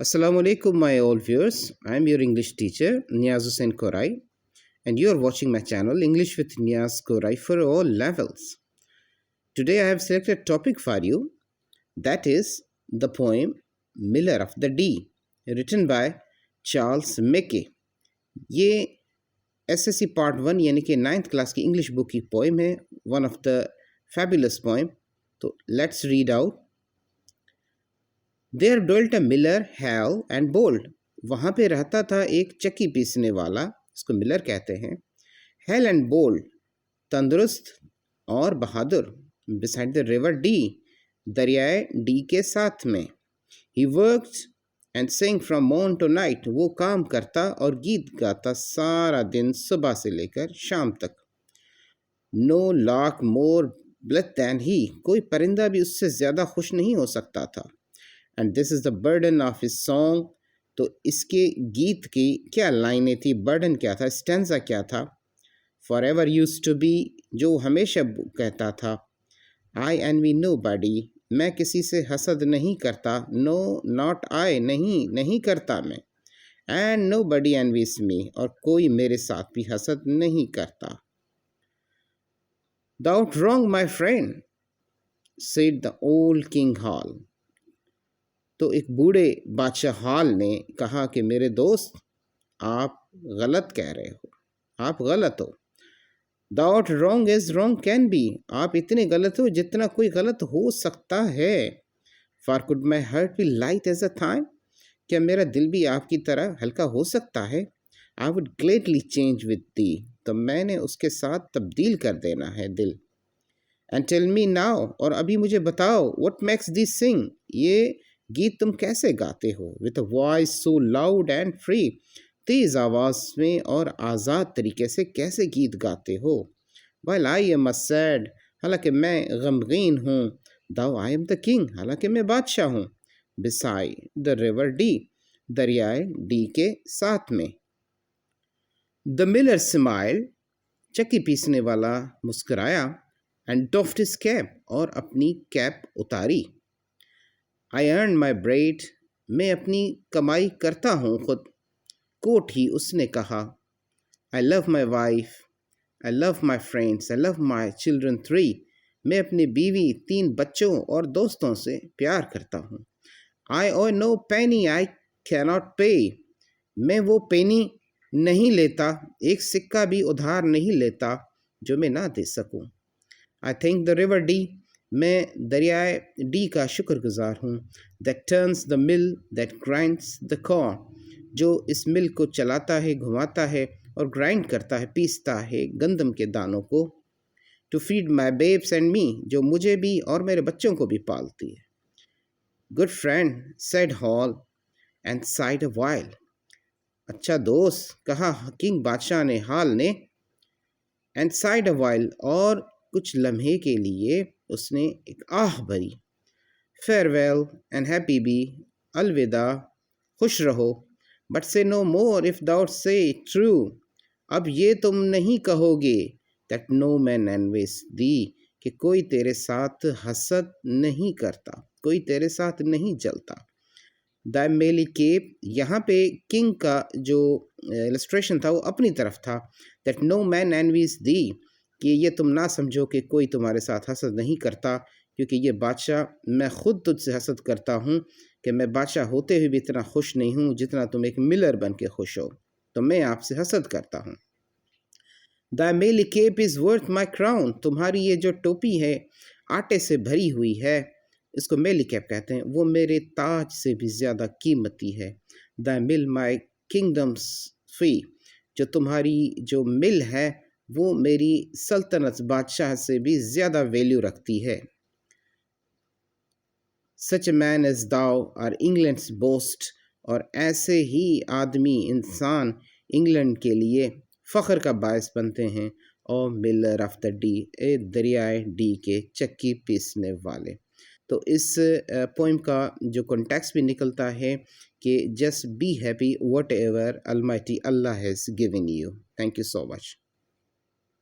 Assalamu alaikum, my old viewers. I'm your English teacher, Niaz Hussain Korai, and you're watching my channel, English with Niaz Korai for all levels. Today, I have selected a topic for you, that is the poem Miller of the Dee, written by Charles Mackay. ये SSC Part 1 यानी कि 9th class की English book की poem है, one of the fabulous poem. तो let's read out. There dwelt a miller hale and bold. वहाँ पे रहता था एक चक्की पीसने वाला, इसको मिलर कहते हैं. हैल एंड बोल्ड, तंदुरुस्त और बहादुर. बिसाइड द रिवर डी, दरियाए डी के साथ में. He worked and sing from morn to night. वो काम करता और गीत गाता सारा दिन, सुबह से लेकर शाम तक. नो लार्क मोर ब्लेथ दैन ही. कोई परिंदा भी उससे ज़्यादा खुश नहीं हो सकता था. And this is the burden of his song. तो इसके गीत की क्या लाइनें थी, बर्डन क्या था, स्टेंजा क्या था. Forever use to be, जो हमेशा कहता था. आई एनवी नो बडी, मैं किसी से हसद नहीं करता. नो नॉट आई, नहीं करता मैं. एंड नो बडी एनवीज मी, और कोई मेरे साथ भी हसद नहीं करता. Thou'rt wrong, my friend, said the old king Hal. तो एक बूढ़े बादशाह हाल ने कहा कि मेरे दोस्त, आप गलत कह रहे हो, आप गलत हो. Thou'rt wrong as wrong can be, आप इतने गलत हो जितना कोई गलत हो सकता है. For could my heart be light as a thine, क्या मेरा दिल भी आपकी तरह हल्का हो सकता है. I would gladly change with thee, तो मैंने उसके साथ तब्दील कर देना है दिल. And tell me now, और अभी मुझे बताओ, what makes thee sing, ये गीत तुम कैसे गाते हो. With a voice so loud and free, तेज आवाज़ में और आज़ाद तरीके से कैसे गीत गाते हो. While I am a sad, हालांकि मैं गमगीन हूँ. Thou I am the king, हालांकि मैं बादशाह हूँ. Beside the river Dee, दरियाए डी के साथ में. The miller smiled, चक्की पीसने वाला मुस्कुराया. And doffed his cap, और अपनी कैप उतारी. I earned my bread, मैं अपनी कमाई करता हूँ खुद. कोट ही उसने कहा. I love my wife, I love my friends, I love my children 3, मैं अपनी बीवी, 3 बच्चों और दोस्तों से प्यार करता हूँ. I owe no penny I cannot pay, मैं वो पेनी नहीं लेता, एक सिक्का भी उधार नहीं लेता जो मैं ना दे सकूँ. I thank the river Dee, मैं दरियाए डी का शुक्रगुजार हूँ. That turns the mill, that grinds the corn, जो इस मिल को चलाता है, घुमाता है और ग्राइंड करता है, पीसता है गंदम के दानों को. To feed my babes and me, जो मुझे भी और मेरे बच्चों को भी पालती है. Good friend, said Hall and sighed a while. अच्छा दोस्त, कहा किंग बादशाह ने, हाल ने. And sighed a while, और कुछ लम्हे के लिए उसने एक आह भरी. Farewell and happy be, अलविदा, खुश रहो. But say no more if thou say true, अब ये तुम नहीं कहोगे. That no man envies thee, कि कोई तेरे साथ हसद नहीं करता, कोई तेरे साथ नहीं जलता. द मेली केप, यहाँ पे किंग का जो इलस्ट्रेशन था वो अपनी तरफ था. दैट नो मैन एनवीज दी, कि ये तुम ना समझो कि कोई तुम्हारे साथ हसद नहीं करता, क्योंकि ये बादशाह, मैं खुद तुझसे हसद करता हूँ कि मैं बादशाह होते हुए भी इतना खुश नहीं हूँ जितना तुम एक मिलर बन के खुश हो, तो मैं आपसे हसद करता हूँ. The mealy cape is worth my crown, तुम्हारी ये जो टोपी है आटे से भरी हुई है, इसको मेली कैप कहते हैं, वो मेरे ताज से भी ज़्यादा कीमती है. द मिल माई किंगडम्स फी, जो तुम्हारी जो मिल है वो मेरी सल्तनत बादशाह से भी ज़्यादा वैल्यू रखती है. Such man as thou are England's boast, और ऐसे ही आदमी, इंसान इंग्लैंड के लिए फ़ख्र का बायस बनते हैं. और मिलर ऑफ द डी, ए दरियाए डी के चक्की पीसने वाले. तो इस पोइम का जो कॉन्टेक्स्ट भी निकलता है कि just be happy what ever Almighty Allah has given you. Thank you so much.